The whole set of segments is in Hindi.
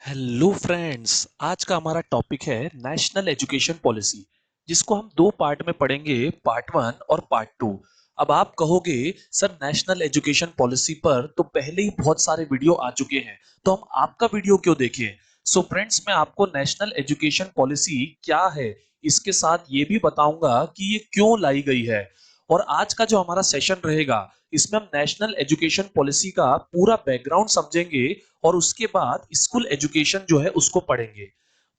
हेलो फ्रेंड्स, आज का हमारा टॉपिक है नेशनल एजुकेशन पॉलिसी, जिसको हम दो पार्ट में पढ़ेंगे, पार्ट वन और पार्ट टू। अब आप कहोगे सर नेशनल एजुकेशन पॉलिसी पर तो पहले ही बहुत सारे वीडियो आ चुके हैं, तो हम आपका वीडियो क्यों देखें। सो फ्रेंड्स, मैं आपको नेशनल एजुकेशन पॉलिसी क्या है इसके साथ ये भी बताऊंगा कि ये क्यों लाई गई है। और आज का जो हमारा सेशन रहेगा, इसमें हम नेशनल एजुकेशन पॉलिसी का पूरा बैकग्राउंड समझेंगे और उसके बाद स्कूल एजुकेशन जो है उसको पढ़ेंगे।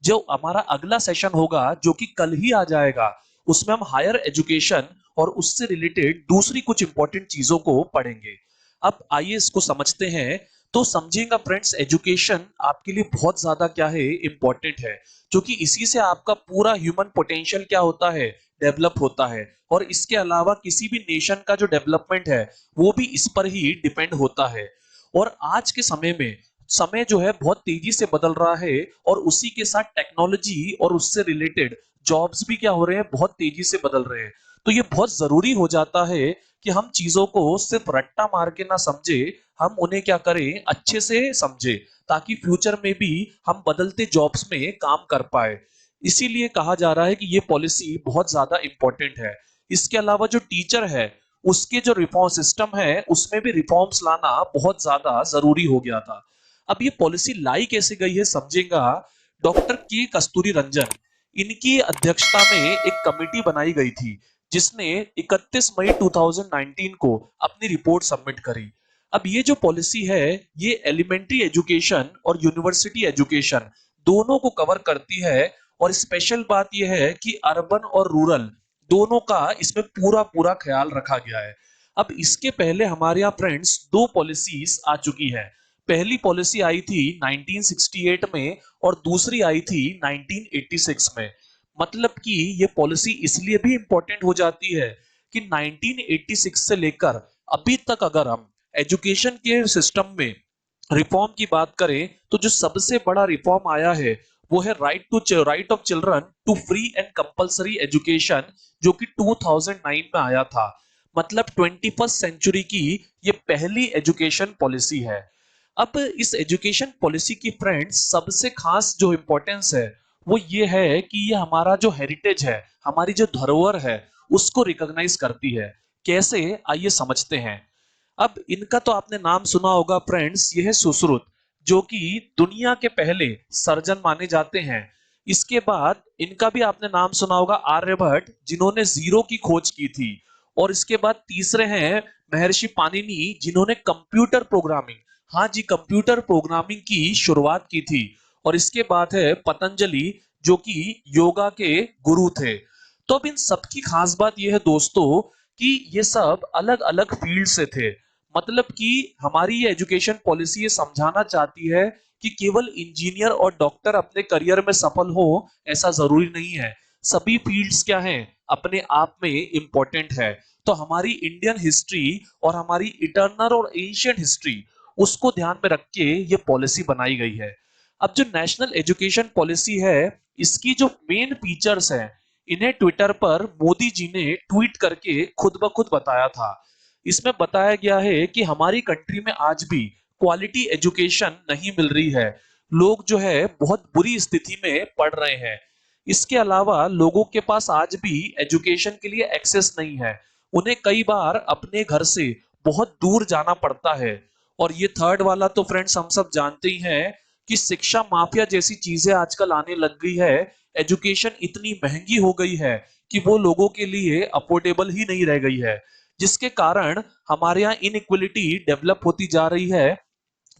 जो हमारा अगला सेशन होगा जो कि कल ही आ जाएगा, उसमें हम हायर एजुकेशन और उससे रिलेटेड दूसरी कुछ इंपॉर्टेंट चीजों को पढ़ेंगे। अब आइए इसको समझते हैं। तो समझिएगा फ्रेंड्स, एजुकेशन आपके लिए बहुत ज्यादा क्या है, इंपॉर्टेंट है, क्योंकि इसी से आपका पूरा ह्यूमन पोटेंशियल क्या होता है, डेवलप होता है। और इसके अलावा किसी भी नेशन का जो डेवलपमेंट है वो भी इस पर ही डिपेंड होता है। और आज के समय में समय जो है बहुत तेजी से बदल रहा है, और उसी के साथ टेक्नोलॉजी और उससे रिलेटेड जॉब्स भी क्या हो रहे हैं, बहुत तेजी से बदल रहे हैं। तो ये बहुत जरूरी हो जाता है कि हम चीजों को सिर्फ रट्टा मार के ना समझे, हम उन्हें क्या करें, अच्छे से समझे, ताकि फ्यूचर में भी हम बदलते जॉब्स में काम कर पाए। इसीलिए कहा जा रहा है कि ये पॉलिसी बहुत ज्यादा इंपॉर्टेंट है। इसके अलावा जो टीचर है उसके जो रिफॉर्म सिस्टम है उसमें भी रिफॉर्म्स लाना बहुत ज्यादा जरूरी हो गया था। अब ये पॉलिसी लाई कैसे गई है समझेगा। डॉक्टर के कस्तूरी रंजन, इनकी अध्यक्षता में एक कमेटी बनाई गई थी, जिसने 31 मई 2019 को अपनी रिपोर्ट सबमिट करी। अब ये जो पॉलिसी है, ये एलिमेंट्री एजुकेशन और यूनिवर्सिटी एजुकेशन दोनों को कवर करती है। और स्पेशल बात यह है कि अर्बन और रूरल दोनों का इसमें पूरा पूरा ख्याल रखा गया है। अब इसके पहले हमारे यहाँ फ्रेंड्स दो पॉलिसीज आ चुकी है। पहली पॉलिसी आई थी 1968 में और दूसरी आई थी 1986 में। मतलब कि ये पॉलिसी इसलिए भी इंपॉर्टेंट हो जाती है कि 1986 से लेकर अभी तक अगर हम एजुकेशन के सिस्टम में रिफॉर्म की बात करें, तो जो सबसे बड़ा रिफॉर्म आया है वो है right of children to free and compulsory education, जो कि 2009 में आया था। मतलब 21st सेंचुरी की ये पहली एजुकेशन पॉलिसी है। अब इस एजुकेशन पॉलिसी की फ्रेंड्स सबसे खास जो इंपॉर्टेंस है वो ये है कि ये हमारा जो हेरिटेज है, हमारी जो धरोहर है, उसको रिकॉग्नाइज करती है। कैसे, आइए समझते हैं। अब इनका तो आपने नाम सुना होगा फ्रेंड्स, ये है सुश्रुत, जो कि दुनिया के पहले सर्जन माने जाते हैं। इसके बाद इनका भी आपने नाम सुना होगा आर्यभट्ट, जिन्होंने जीरो की खोज की थी। और इसके बाद तीसरे हैं महर्षि पाणिनि, जिन्होंने कंप्यूटर प्रोग्रामिंग, हाँ जी, कंप्यूटर प्रोग्रामिंग की शुरुआत की थी। और इसके बाद है पतंजलि, जो कि योगा के गुरु थे। तो अब इन सबकी खास बात यह है दोस्तों कि ये सब अलग अलग फील्ड से थे। मतलब कि हमारी ये एजुकेशन पॉलिसी ये समझाना चाहती है कि केवल इंजीनियर और डॉक्टर अपने करियर में सफल हो, ऐसा जरूरी नहीं है। सभी फील्ड्स क्या हैं, अपने आप में इंपॉर्टेंट है। तो हमारी इंडियन हिस्ट्री और हमारी इटर्नल और एंशियंट हिस्ट्री, उसको ध्यान में रख के ये पॉलिसी बनाई गई है। अब जो नेशनल एजुकेशन पॉलिसी है, इसकी जो मेन फीचर्स हैं, इन्हें ट्विटर पर मोदी जी ने ट्वीट करके खुद ब खुद बताया था। इसमें बताया गया है कि हमारी कंट्री में आज भी क्वालिटी एजुकेशन नहीं मिल रही है। लोग जो है बहुत बुरी स्थिति में पढ़ रहे हैं। इसके अलावा लोगों के पास आज भी एजुकेशन के लिए एक्सेस नहीं है। उन्हें कई बार अपने घर से बहुत दूर जाना पड़ता है। और ये थर्ड वाला तो फ्रेंड्स हम सब जानते ही हैं कि शिक्षा माफिया जैसी चीजें आजकल आने लग गई है। एजुकेशन इतनी महंगी हो गई है कि वो लोगों के लिए अफोर्डेबल ही नहीं रह गई है, जिसके कारण हमारे यहाँ इनइक्वलिटी डेवलप होती जा रही है।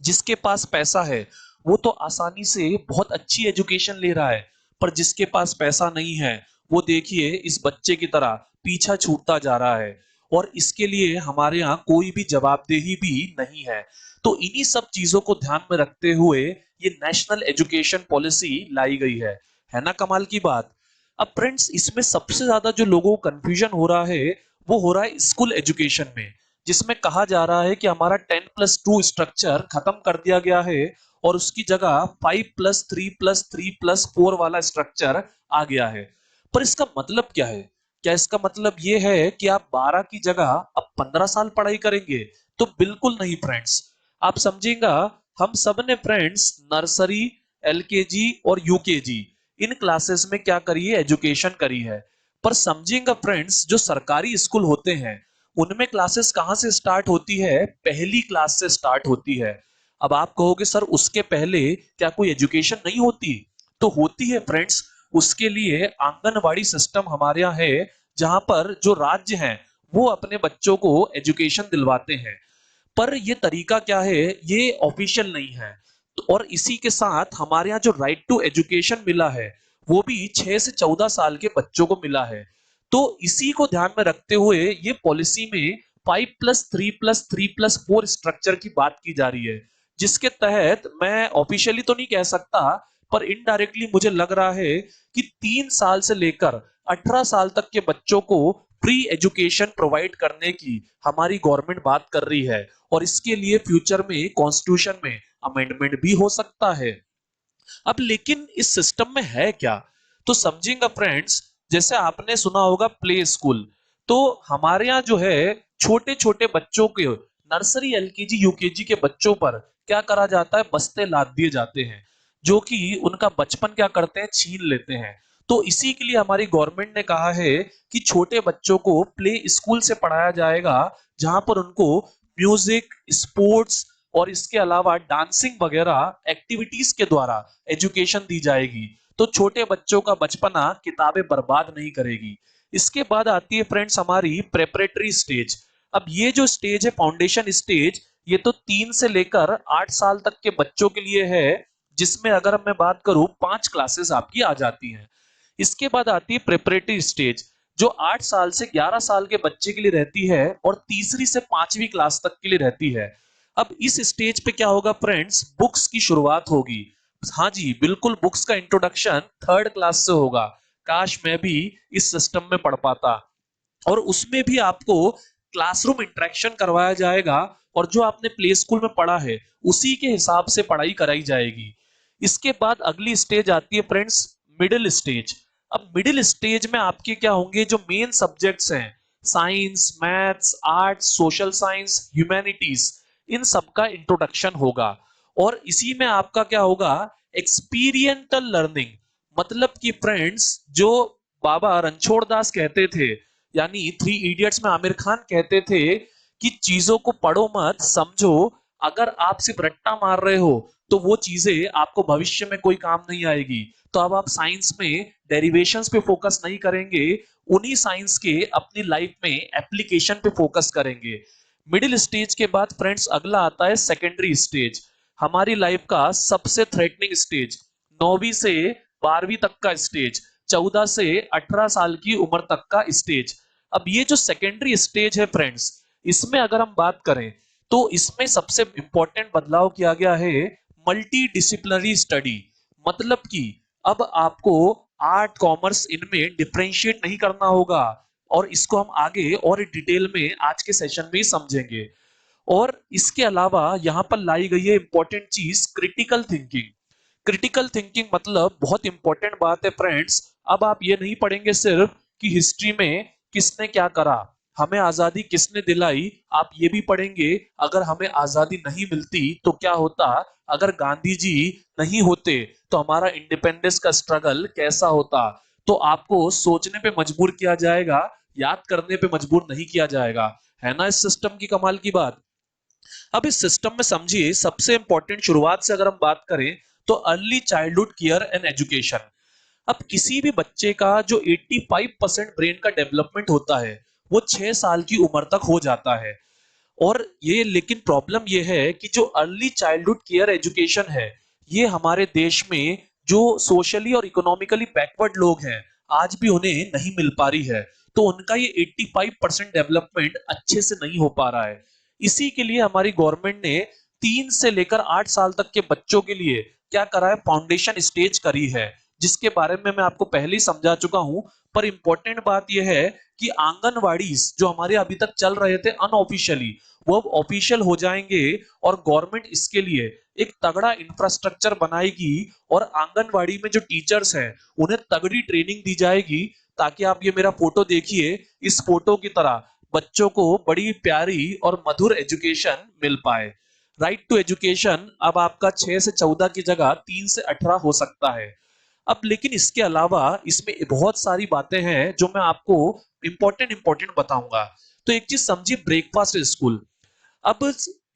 जिसके पास पैसा है वो तो आसानी से बहुत अच्छी एजुकेशन ले रहा है, पर जिसके पास पैसा नहीं है वो देखिए इस बच्चे की तरह पीछा छूटता जा रहा है। और इसके लिए हमारे यहाँ कोई भी जवाबदेही भी नहीं है। तो इन्हीं सब चीजों को ध्यान में रखते हुए ये नेशनल एजुकेशन पॉलिसी लाई गई है ना कमाल की बात। अब फ्रेंड्स, इसमें सबसे ज्यादा जो लोगों को कंफ्यूजन हो रहा है वो हो रहा है स्कूल एजुकेशन में, जिसमें कहा जा रहा है कि हमारा 10+2 स्ट्रक्चर खत्म कर दिया गया है और उसकी जगह 5+3+3+4 वाला स्ट्रक्चर आ गया है। पर इसका मतलब क्या है? क्या इसका मतलब ये है कि आप 12 की जगह अब 15 साल पढ़ाई करेंगे? तो बिल्कुल नहीं फ्रेंड्स। आप समझेगा, हम सब ने फ्रेंड्स नर्सरी, एलकेजी और यूकेजी इन क्लासेस में क्या करी है, एजुकेशन करी है। पर समझिएगा फ्रेंड्स, जो सरकारी स्कूल होते हैं उनमें क्लासेस कहां से स्टार्ट होती है, पहली क्लास से स्टार्ट होती है। अब आप कहोगे सर उसके पहले क्या कोई एजुकेशन नहीं होती? तो होती है फ्रेंड्स। उसके लिए आंगनवाड़ी सिस्टम हमारे यहाँ है, जहां पर जो राज्य हैं वो अपने बच्चों को एजुकेशन दिलवाते हैं। पर ये तरीका क्या है, ये ऑफिशियल नहीं है। तो और इसी के साथ हमारे यहाँ जो राइट टू एजुकेशन मिला है वो भी 6 से 14 साल के बच्चों को मिला है। तो इसी को ध्यान में रखते हुए ये पॉलिसी में 5+3+3+4 स्ट्रक्चर की बात की जा रही है, जिसके तहत मैं ऑफिशियली तो नहीं कह सकता पर इनडायरेक्टली मुझे लग रहा है कि 3 साल से लेकर 18 साल तक के बच्चों को फ्री एजुकेशन प्रोवाइड करने की हमारी गवर्नमेंट बात कर रही है। और इसके लिए फ्यूचर में कॉन्स्टिट्यूशन में अमेंडमेंट भी हो सकता है। अब लेकिन इस सिस्टम में है क्या, तो समझेंगे फ्रेंड्स। जैसे आपने सुना होगा प्ले स्कूल, तो हमारे यहाँ जो है छोटे छोटे बच्चों के नर्सरी एलकेजी यूकेजी के बच्चों पर क्या करा जाता है, बस्ते लाद दिए जाते हैं, जो कि उनका बचपन क्या करते हैं, छीन लेते हैं। तो इसी के लिए हमारी गवर्नमेंट ने कहा है कि छोटे बच्चों को प्ले स्कूल से पढ़ाया जाएगा, जहां पर उनको म्यूजिक, स्पोर्ट्स और इसके अलावा डांसिंग वगैरह एक्टिविटीज के द्वारा एजुकेशन दी जाएगी। तो छोटे बच्चों का बचपना किताबें बर्बाद नहीं करेगी। इसके बाद आती है फ्रेंड्स हमारी प्रेपरेटरी स्टेज। अब ये जो स्टेज है, फाउंडेशन स्टेज, ये तो 3 से लेकर 8 साल तक के बच्चों के लिए है, जिसमें अगर मैं बात करूं 5 क्लासेस आपकी आ जाती हैं। इसके बाद आती है प्रेपरेटरी स्टेज, जो 8 साल से 11 साल के बच्चे के लिए रहती है और तीसरी से 5वीं क्लास तक के लिए रहती है। अब इस स्टेज पे क्या होगा फ्रेंड्स, बुक्स की शुरुआत होगी। हाँ जी बिल्कुल, बुक्स का इंट्रोडक्शन 3rd क्लास से होगा। काश मैं भी इस सिस्टम में पढ़ पाता। और उसमें भी आपको क्लासरूम इंटरेक्शन करवाया जाएगा, और जो आपने प्ले स्कूल में पढ़ा है उसी के हिसाब से पढ़ाई कराई जाएगी। इसके बाद अगली स्टेज आती है फ्रेंड्स, मिडिल स्टेज। अब मिडिल स्टेज में आपके क्या होंगे, जो मेन सब्जेक्ट्स हैं, science, maths, arts, social science, humanities, इन सब का इंट्रोडक्शन होगा। और इसी में आपका क्या होगा, एक्सपीरियंटल लर्निंग। मतलब कि फ्रेंड्स, जो बाबा रणछोड़ दास कहते थे, यानी 3 इडियट्स में आमिर खान कहते थे कि चीजों को पढ़ो मत, समझो। अगर आप सिर्फ रट्टा मार रहे हो तो वो चीजें आपको भविष्य में कोई काम नहीं आएगी। तो अब आप साइंस में डेरिवेशंस पे फोकस नहीं करेंगे, उन्हीं साइंस के अपनी लाइफ में एप्लीकेशन पे फोकस करेंगे। मिडिल स्टेज के बाद फ्रेंड्स अगला आता है सेकेंडरी स्टेज, हमारी लाइफ का सबसे थ्रेटनिंग स्टेज, 9वीं से 12वीं तक का स्टेज, 14 से 18 साल की उम्र तक का स्टेज। अब ये जो सेकेंडरी स्टेज है फ्रेंड्स, इसमें अगर हम बात करें तो इसमें सबसे इंपॉर्टेंट बदलाव किया गया है मल्टी डिसिप्लिनरी स्टडी। मतलब कि अब आपको आर्ट कॉमर्स इनमें डिफरेंशिएट नहीं करना होगा, और इसको हम आगे और डिटेल में आज के सेशन में ही समझेंगे। और इसके अलावा यहां पर लाई गई है इंपॉर्टेंट चीज, क्रिटिकल थिंकिंग। क्रिटिकल थिंकिंग मतलब बहुत इंपॉर्टेंट बात है फ्रेंड्स। अब आप ये नहीं पढ़ेंगे सिर्फ कि हिस्ट्री में किसने क्या करा, हमें आजादी किसने दिलाई, आप ये भी पढ़ेंगे अगर हमें आजादी नहीं मिलती तो क्या होता, अगर गांधी जी नहीं होते तो हमारा इंडिपेंडेंस का स्ट्रगल कैसा होता। तो आपको सोचने पे मजबूर किया जाएगा, याद करने पे मजबूर नहीं किया जाएगा। है ना इस सिस्टम की कमाल की बात। अब इस सिस्टम में समझिए, सबसे इंपॉर्टेंट शुरुआत से अगर हम बात करें तो early childhood care and education. अब किसी भी बच्चे का जो 85% ब्रेन का डेवलपमेंट होता है वो 6 साल की उम्र तक हो जाता है। और ये लेकिन प्रॉब्लम ये है कि जो अर्ली चाइल्डहुड केयर एजुकेशन है, ये हमारे देश में जो सोशली और इकोनॉमिकली बैकवर्ड लोग हैं आज भी उन्हें नहीं मिल पा रही है। तो उनका ये 85% डेवलपमेंट अच्छे से नहीं हो पा रहा है। इसी के लिए हमारी गवर्नमेंट ने 3 से लेकर 8 साल तक के बच्चों के लिए क्या करा है, फाउंडेशन स्टेज करी है, जिसके बारे में मैं आपको पहले ही समझा चुका हूं। पर इंपॉर्टेंट बात यह है कि आंगनवाड़ी जो हमारे अभी तक चल रहे थे अनऑफिशियली, वो अब ऑफिशियल हो जाएंगे। और गवर्नमेंट इसके लिए एक तगड़ा इंफ्रास्ट्रक्चर बनाएगी, और आंगनवाड़ी में जो टीचर्स हैं उन्हें तगड़ी ट्रेनिंग दी जाएगी, ताकि आप ये मेरा फोटो देखिए, इस फोटो की तरह बच्चों को बड़ी प्यारी और मधुर एजुकेशन मिल पाए। राइट टू एजुकेशन अब आपका 6 से 14 की जगह 3 से 18 हो सकता है। अब लेकिन इसके अलावा इसमें बहुत सारी बातें हैं जो मैं आपको इंपॉर्टेंट इंपॉर्टेंट बताऊंगा। तो एक चीज समझिए, ब्रेकफास्ट स्कूल। अब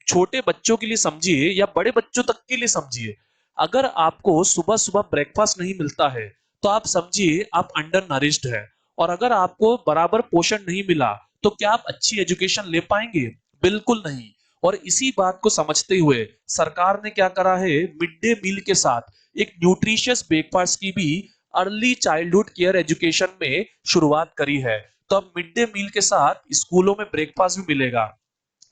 छोटे बच्चों के लिए समझिए या बड़े बच्चों तक के लिए समझिए, अगर आपको सुबह सुबह ब्रेकफास्ट नहीं मिलता है तो आप समझिए आप अंडर नरिश्ड है। और अगर आपको बराबर पोषण नहीं मिला तो क्या आप अच्छी एजुकेशन ले पाएंगे? बिल्कुल नहीं। और इसी बात को समझते हुए सरकार ने क्या करा है, मिड डे मील के साथ एक न्यूट्रिशियस ब्रेकफास्ट की भी अर्ली चाइल्डहुड केयर एजुकेशन में शुरुआत करी है। तो अब मिड डे मील के साथ स्कूलों में ब्रेकफास्ट भी मिलेगा,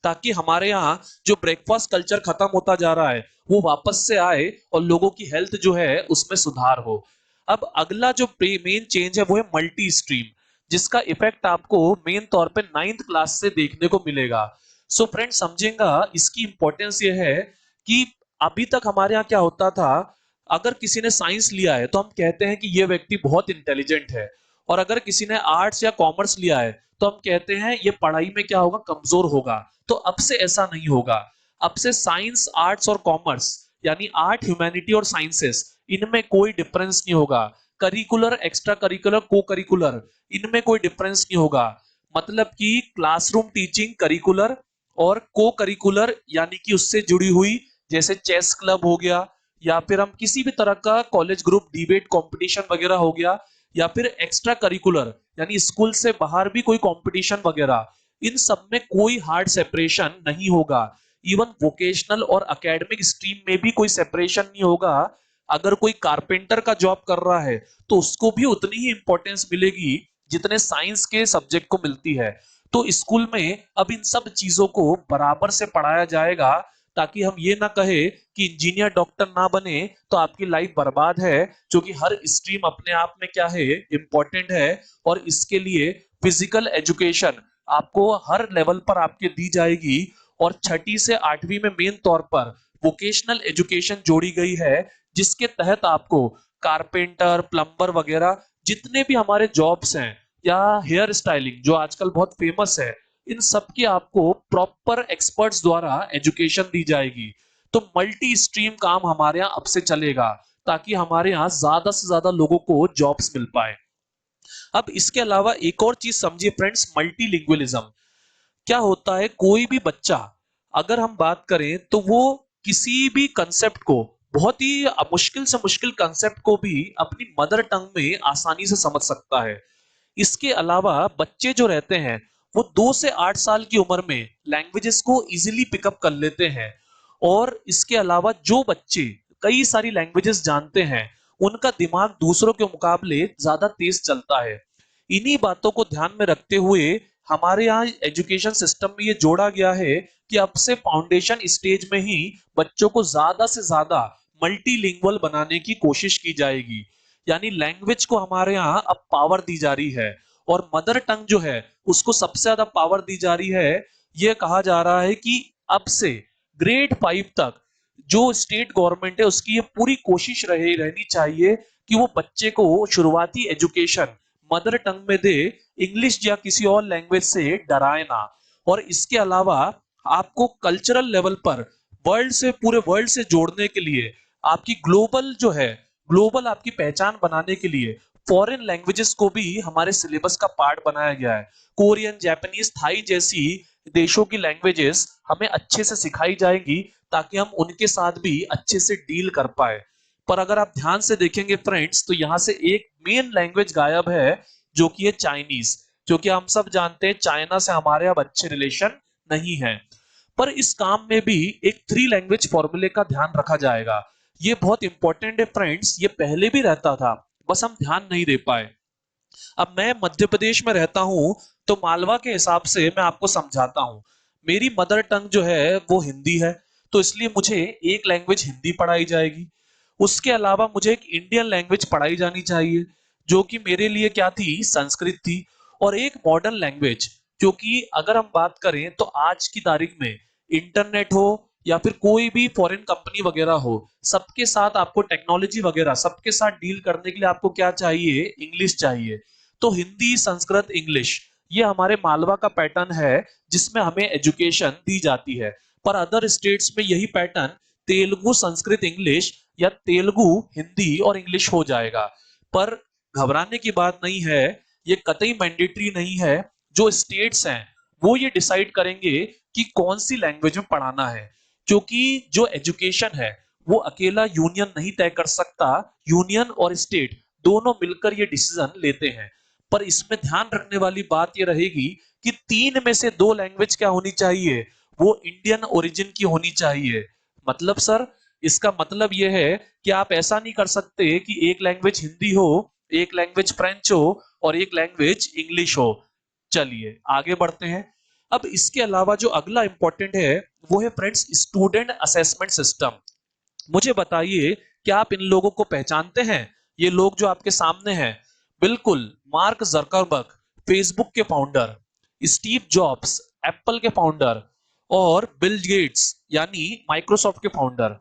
ताकि हमारे यहाँ जो ब्रेकफास्ट कल्चर खत्म होता जा रहा है वो वापस से आए और लोगों की हेल्थ जो है उसमें सुधार हो। अब अगला जो मेन चेंज है वो है मल्टी स्ट्रीम, जिसका इफेक्ट आपको मेन तौर पे 9th क्लास से देखने को मिलेगा। सो फ्रेंड समझेगा इसकी इंपॉर्टेंस ये है कि अभी तक हमारे यहाँ क्या होता था, अगर किसी ने साइंस लिया है तो हम कहते हैं कि ये व्यक्ति बहुत इंटेलिजेंट है, और अगर किसी ने आर्ट्स या कॉमर्स लिया है तो हम कहते हैं ये पढ़ाई में क्या होगा, कमजोर होगा। तो अब से ऐसा नहीं होगा। अब से साइंस, आर्ट्स और कॉमर्स यानी आर्ट, ह्यूमैनिटी और साइंसेस, इनमें कोई डिफरेंस नहीं होगा। करिकुलर, एक्स्ट्रा करिकुलर, को करिकुलर, इनमें कोई डिफरेंस नहीं होगा। मतलब कि क्लासरूम टीचिंग करिकुलर और को करिकुलर यानी कि उससे जुड़ी हुई, जैसे चेस क्लब हो गया, या फिर हम किसी भी तरह का कॉलेज ग्रुप डिबेट कंपटीशन वगैरह हो गया, या फिर एक्स्ट्रा करिकुलर यानी स्कूल से बाहर भी कोई कंपटीशन वगैरह, इन सब में कोई हार्ड सेपरेशन नहीं होगा। इवन वोकेशनल और एकेडमिक स्ट्रीम में भी कोई सेपरेशन नहीं होगा। अगर कोई कारपेंटर का जॉब कर रहा है तो उसको भी उतनी ही इंपॉर्टेंस मिलेगी जितने साइंस के सब्जेक्ट को मिलती है। तो स्कूल में अब इन सब चीजों को बराबर से पढ़ाया जाएगा, ताकि हम ये ना कहे कि इंजीनियर डॉक्टर ना बने तो आपकी लाइफ बर्बाद है, क्योंकि हर स्ट्रीम अपने आप में क्या है, इंपॉर्टेंट है। और इसके लिए फिजिकल एजुकेशन आपको हर लेवल पर आपके दी जाएगी। और 6ठी से 8वीं में मेन तौर पर वोकेशनल एजुकेशन जोड़ी गई है, जिसके तहत आपको कारपेंटर, प्लम्बर वगैरह जितने भी हमारे जॉब्स हैं, या हेयर स्टाइलिंग जो आजकल बहुत फेमस है, इन सब की आपको प्रॉपर एक्सपर्ट्स द्वारा एजुकेशन दी जाएगी। तो मल्टी स्ट्रीम काम हमारे यहाँ अब से चलेगा, ताकि हमारे यहाँ ज्यादा से ज्यादा लोगों को जॉब्स मिल पाए। अब इसके अलावा एक और चीज समझिए फ्रेंड्स, मल्टीलिंगुअलिज्म। क्या होता है, कोई भी बच्चा, अगर हम बात करें तो वो किसी भी कंसेप्ट को, बहुत ही मुश्किल से मुश्किल कंसेप्ट को भी अपनी मदर टंग में आसानी से समझ सकता है। इसके अलावा बच्चे जो रहते हैं वो 2 से 8 साल की उम्र में लैंग्वेजेस को इजीली पिकअप कर लेते हैं। और इसके अलावा जो बच्चे कई सारी लैंग्वेजेस जानते हैं उनका दिमाग दूसरों के मुकाबले ज्यादा तेज चलता है। इन्हीं बातों को ध्यान में रखते हुए हमारे यहाँ एजुकेशन सिस्टम में ये जोड़ा गया है कि अब से फाउंडेशन स्टेज में ही बच्चों को ज्यादा से ज्यादा मल्टीलिंगुअल बनाने की कोशिश की जाएगी। यानी लैंग्वेज को हमारे यहाँ अब पावर दी जा रही है, और मदर टंग जो है उसको सबसे ज्यादा पावर दी जा रही है। यह कहा जा रहा है कि अब से ग्रेड 5 तक जो स्टेट गवर्नमेंट है उसकी ये पूरी कोशिश रहनी चाहिए कि वो बच्चे को शुरुआती एजुकेशन मदर टंग में दे, इंग्लिश या किसी और लैंग्वेज से डराए ना। और इसके अलावा आपको कल्चरल लेवल पर वर्ल्ड से, पूरे वर्ल्ड से जोड़ने के लिए, आपकी ग्लोबल जो है, ग्लोबल आपकी पहचान बनाने के लिए फॉरेन लैंग्वेजेस को भी हमारे सिलेबस का पार्ट बनाया गया है। कोरियन, जापानीज, थाई जैसी देशों की लैंग्वेजेस हमें अच्छे से सिखाई जाएंगी, ताकि हम उनके साथ भी अच्छे से डील कर पाए। पर अगर आप ध्यान से देखेंगे फ्रेंड्स तो यहाँ से एक मेन लैंग्वेज गायब है, जो कि है चाइनीज। जो कि हम सब जानते हैं चाइना से हमारे अब अच्छे रिलेशन नहीं है। पर इस काम में भी एक 3 लैंग्वेज फॉर्मूले का ध्यान रखा जाएगा। ये बहुत इंपॉर्टेंट है फ्रेंड्स, ये पहले भी रहता था, बस हम ध्यान नहीं दे पाए। अब मैं मध्य प्रदेश में रहता हूं, तो मालवा के हिसाब से मैं आपको समझाता हूं। मेरी मदर टंग जो है वो हिंदी है, तो इसलिए मुझे एक लैंग्वेज हिंदी पढ़ाई जाएगी। उसके अलावा मुझे एक इंडियन लैंग्वेज पढ़ाई जानी चाहिए, जो कि मेरे लिए क्या थी, संस्कृत थी। और एक मॉडर्न लैंग्वेज, जो कि अगर हम बात करें तो आज की तारीख में इंटरनेट हो या फिर कोई भी फॉरेन कंपनी वगैरह हो, सबके साथ आपको टेक्नोलॉजी वगैरह सबके साथ डील करने के लिए आपको क्या चाहिए, इंग्लिश चाहिए। तो हिंदी, संस्कृत, इंग्लिश, ये हमारे मालवा का पैटर्न है जिसमें हमें एजुकेशन दी जाती है। पर अदर स्टेट्स में यही पैटर्न तेलुगु संस्कृत इंग्लिश या तेलुगु हिंदी और इंग्लिश हो जाएगा। पर घबराने की बात नहीं है, ये कतई मैंडेटरी नहीं है। जो स्टेट्स हैं वो ये डिसाइड करेंगे कि कौन सी लैंग्वेज में पढ़ाना है, क्योंकि जो एजुकेशन है वो अकेला यूनियन नहीं तय कर सकता। यूनियन और स्टेट दोनों मिलकर ये डिसीजन लेते हैं। पर इसमें ध्यान रखने वाली बात ये रहेगी कि तीन में से दो लैंग्वेज क्या होनी चाहिए, वो इंडियन ओरिजिन की होनी चाहिए। मतलब सर, इसका मतलब यह है कि आप ऐसा नहीं कर सकते कि एक लैंग्वेज हिंदी हो, एक लैंग्वेज फ्रेंच हो और एक लैंग्वेज इंग्लिश हो। चलिए आगे बढ़ते हैं। अब इसके अलावा जो अगला इंपॉर्टेंट है वो है फ्रेंड्स स्टूडेंट असेसमेंट सिस्टम। मुझे बताइए, क्या आप इन लोगों को पहचानते हैं? ये लोग जो आपके सामने हैं, बिल्कुल मार्क जकरबर्ग फेसबुक के फाउंडर, स्टीव जॉब्स एप्पल के फाउंडर और बिल गेट्स यानी माइक्रोसॉफ्ट के फाउंडर।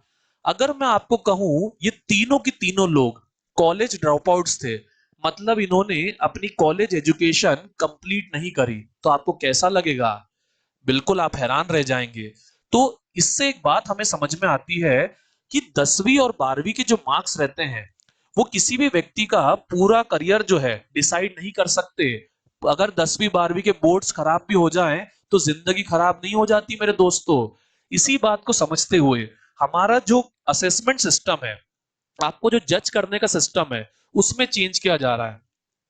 अगर मैं आपको कहूं ये तीनों की तीनों लोग कॉलेज ड्रॉपआउट्स थे, मतलब इन्होंने अपनी कॉलेज एजुकेशन कंप्लीट नहीं करी, तो आपको कैसा लगेगा? बिल्कुल आप हैरान रह जाएंगे। तो इससे एक बात हमें समझ में आती है कि 10वीं और 12वीं के जो मार्क्स रहते हैं वो किसी भी व्यक्ति का पूरा करियर जो है डिसाइड नहीं कर सकते। अगर 10वीं 12वीं के बोर्ड्स खराब भी हो जाएं तो जिंदगी खराब नहीं हो जाती मेरे दोस्तों। इसी बात को समझते हुए हमारा जो असेसमेंट सिस्टम है, आपको जो जज करने का सिस्टम है, उसमें चेंज किया जा रहा है।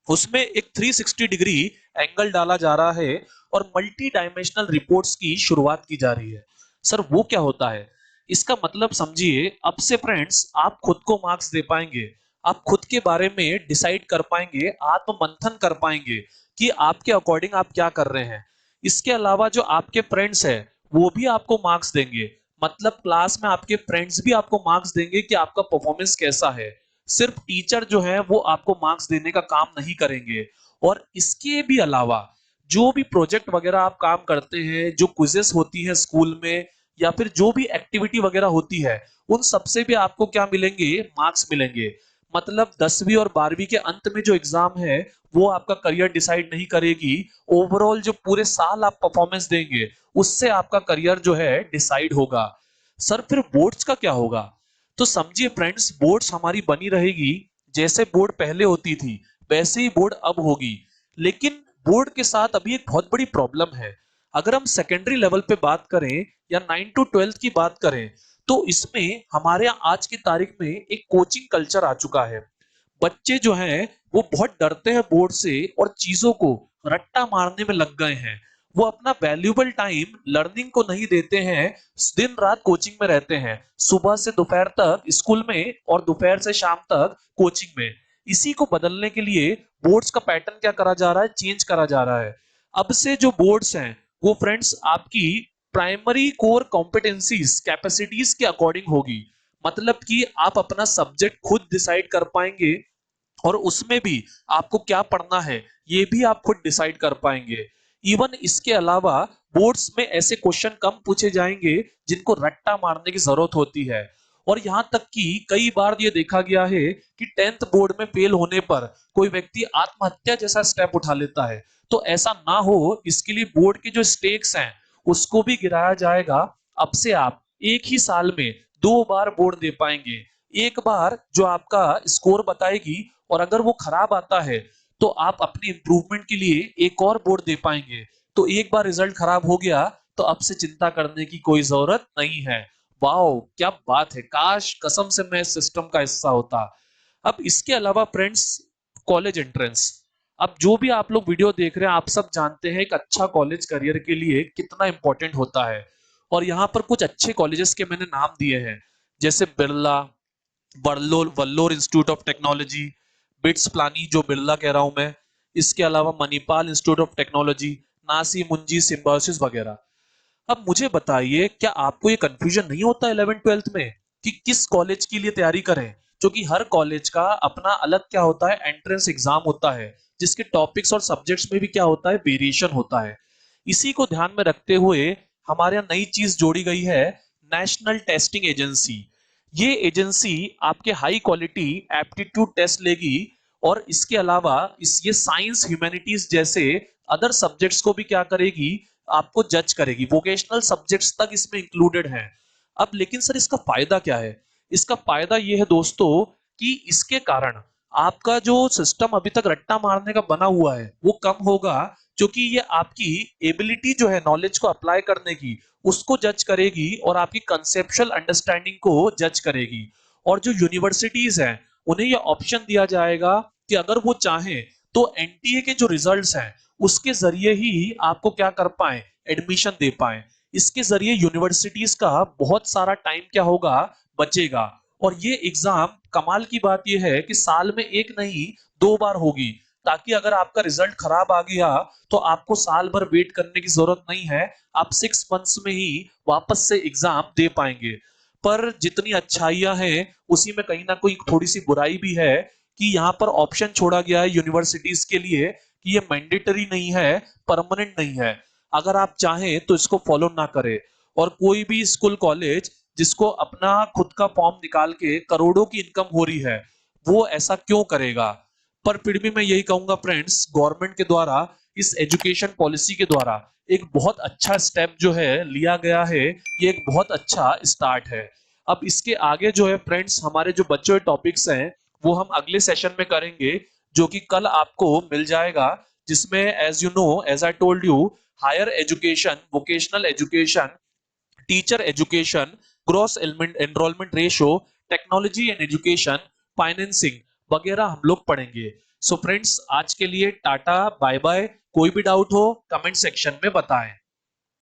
उसमें एक 360 डिग्री एंगल डाला जा रहा है और मल्टी डायमेंशनल रिपोर्ट्स की शुरुआत की जा रही है। सर वो क्या होता है? इसका मतलब समझिए, अब से फ्रेंड्स आप खुद को मार्क्स दे पाएंगे, आप खुद के बारे में डिसाइड कर पाएंगे, आत्म मंथन कर पाएंगे कि आपके अकॉर्डिंग आप क्या कर रहे हैं। इसके अलावा जो आपके फ्रेंड्स है वो भी आपको मार्क्स देंगे, मतलब क्लास में आपके फ्रेंड्स भी आपको मार्क्स देंगे कि आपका परफॉर्मेंस कैसा है। सिर्फ टीचर जो है वो आपको मार्क्स देने का काम नहीं करेंगे। और इसके भी अलावा जो भी प्रोजेक्ट वगैरह आप काम करते हैं, जो क्विजेस होती है स्कूल में या फिर जो भी एक्टिविटी वगैरह होती है, उन सबसे भी आपको क्या मिलेंगे? मार्क्स मिलेंगे। मतलब 10वीं और 12वीं के अंत में जो एग्जाम है वो आपका करियर डिसाइड नहीं करेगी। ओवरऑल जो पूरे साल आप परफॉर्मेंस देंगे उससे आपका करियर जो है डिसाइड होगा। सर फिर बोर्ड्स का क्या होगा? तो समझिए फ्रेंड्स, बोर्ड्स हमारी बनी रहेगी, जैसे बोर्ड पहले होती थी वैसे ही बोर्ड अब होगी। लेकिन बोर्ड के साथ अभी एक बहुत बड़ी प्रॉब्लम है। अगर हम सेकेंडरी लेवल पे बात करें या 9 टू 12 की बात करें, तो इसमें हमारे यहाँ आज की तारीख में एक कोचिंग कल्चर आ चुका है। बच्चे जो हैं वो बहुत डरते हैं बोर्ड से और चीजों को रट्टा मारने में लग गए हैं। वो अपना वैल्यूबल टाइम लर्निंग को नहीं देते हैं, दिन रात कोचिंग में रहते हैं, सुबह से दोपहर तक स्कूल में और दोपहर से शाम तक कोचिंग में। इसी को बदलने के लिए बोर्ड्स का पैटर्न क्या करा जा रहा है? चेंज करा जा रहा है। अब से जो बोर्ड्स हैं वो फ्रेंड्स आपकी प्राइमरी कोर कॉम्पिटेंसीज कैपेसिटीज के अकॉर्डिंग होगी। मतलब कि आप अपना सब्जेक्ट खुद डिसाइड कर पाएंगे और उसमें भी आपको क्या पढ़ना है ये भी आप खुद डिसाइड कर पाएंगे। इवन इसके अलावा बोर्ड्स में ऐसे क्वेश्चन कम पूछे जाएंगे जिनको रट्टा मारने की जरूरत होती है। और यहां तक कि कई बार ये देखा गया है कि 10th बोर्ड में फेल होने पर कोई व्यक्ति आत्महत्या जैसा स्टेप उठा लेता है। तो ऐसा ना हो, इसके लिए बोर्ड के जो स्टेक्स हैं उसको भी गिराया जाएगा। अब से आप एक ही साल में 2 बार बोर्ड दे पाएंगे। एक बार जो आपका स्कोर बताएगी और अगर वो खराब आता है तो आप अपनी इंप्रूवमेंट के लिए एक और बोर्ड दे पाएंगे। तो एक बार रिजल्ट खराब हो गया तो अब से चिंता करने की कोई जरूरत नहीं है। वाओ क्या बात है, काश कसम से मैं इस सिस्टम का हिस्सा होता। अब इसके अलावा फ्रेंड्स, कॉलेज एंट्रेंस। अब जो भी आप लोग वीडियो देख रहे हैं आप सब जानते हैं एक अच्छा कॉलेज करियर के लिए कितना इंपॉर्टेंट होता है। और यहाँ पर कुछ अच्छे कॉलेजेस के मैंने नाम दिए हैं, जैसे Birla, Vellore Vellore institute of technology, BITS Pilani जो बिरला कह रहा हूं मैं, इसके अलावा Manipal institute of technology, Narsee Monjee Symbiosis वगैरह। अब मुझे बताइए, क्या आपको ये कंफ्यूजन नहीं होता 11th 12th में कि किस कॉलेज के लिए तैयारी करें? क्योंकि हर कॉलेज का अपना अलग क्या होता है, एंट्रेंस एग्जाम होता है, जिसके टॉपिक्स और सब्जेक्ट्स में भी क्या होता है, वेरिएशन होता है। इसी को ध्यान में रखते हुए हमारे यहाँ नई चीज जोड़ी गई है, नेशनल टेस्टिंग एजेंसी। ये एजेंसी आपके हाई क्वालिटी एप्टीट्यूड टेस्ट लेगी और इसके अलावा ये साइंस ह्यूमैनिटीज जैसे अदर सब्जेक्ट्स को भी क्या करेगी, आपको जज करेगी, वोकेशनल सब्जेक्ट्स तक इसमें इंक्लूडेड हैं। अब लेकिन सर इसका फायदा क्या है? इसका फायदा ये है दोस्तों कि इसके कारण आपका जो सिस्टम अभी तक रट्टा मारने का बना हुआ है वो कम होगा, क्योंकि ये आपकी एबिलिटी जो है नॉलेज को अप्लाई करने की उसको जज करेगी और आपकी कंसेप्चुअल अंडरस्टैंडिंग को जज करेगी। और जो यूनिवर्सिटीज हैं उन्हें यह ऑप्शन दिया जाएगा कि अगर वो चाहें तो एनटीए के जो रिजल्ट्स हैं उसके जरिए ही आपको क्या कर पाए, एडमिशन दे पाए। इसके जरिए यूनिवर्सिटीज का बहुत सारा टाइम क्या होगा, बचेगा। और ये एग्जाम कमाल की बात ये है कि साल में एक नहीं 2 बार होगी, ताकि अगर आपका रिजल्ट खराब आ गया तो आपको साल भर वेट करने की जरूरत नहीं है, आप 6 मंथ्स में ही वापस से एग्जाम दे पाएंगे। पर जितनी अच्छाइयां हैं उसी में कहीं ना कोई थोड़ी सी बुराई भी है कि यहाँ पर ऑप्शन छोड़ा गया है यूनिवर्सिटीज के लिए कि ये मैंडेटरी नहीं है, परमानेंट नहीं है। अगर आप चाहें तो इसको फॉलो ना करें। और कोई भी स्कूल कॉलेज जिसको अपना खुद का फॉर्म निकाल के करोड़ों की इनकम हो रही है वो ऐसा क्यों करेगा? पर फिर भी मैं यही कहूंगा फ्रेंड्स, गवर्नमेंट के द्वारा इस एजुकेशन पॉलिसी के द्वारा एक बहुत अच्छा स्टेप जो है लिया गया है, ये एक बहुत अच्छा स्टार्ट है। अब इसके आगे जो है फ्रेंड्स हमारे जो बचे हुए टॉपिक्स हैं वो हम अगले सेशन में करेंगे, जो कि कल आपको मिल जाएगा, जिसमें as you know, as I told you, higher education, vocational education, teacher education, gross enrolment ratio, technology and education, financing वगैरह हम लोग पढ़ेंगे। सो फ्रेंड्स आज के लिए टाटा बाय बाय। कोई भी डाउट हो कमेंट सेक्शन में बताएं।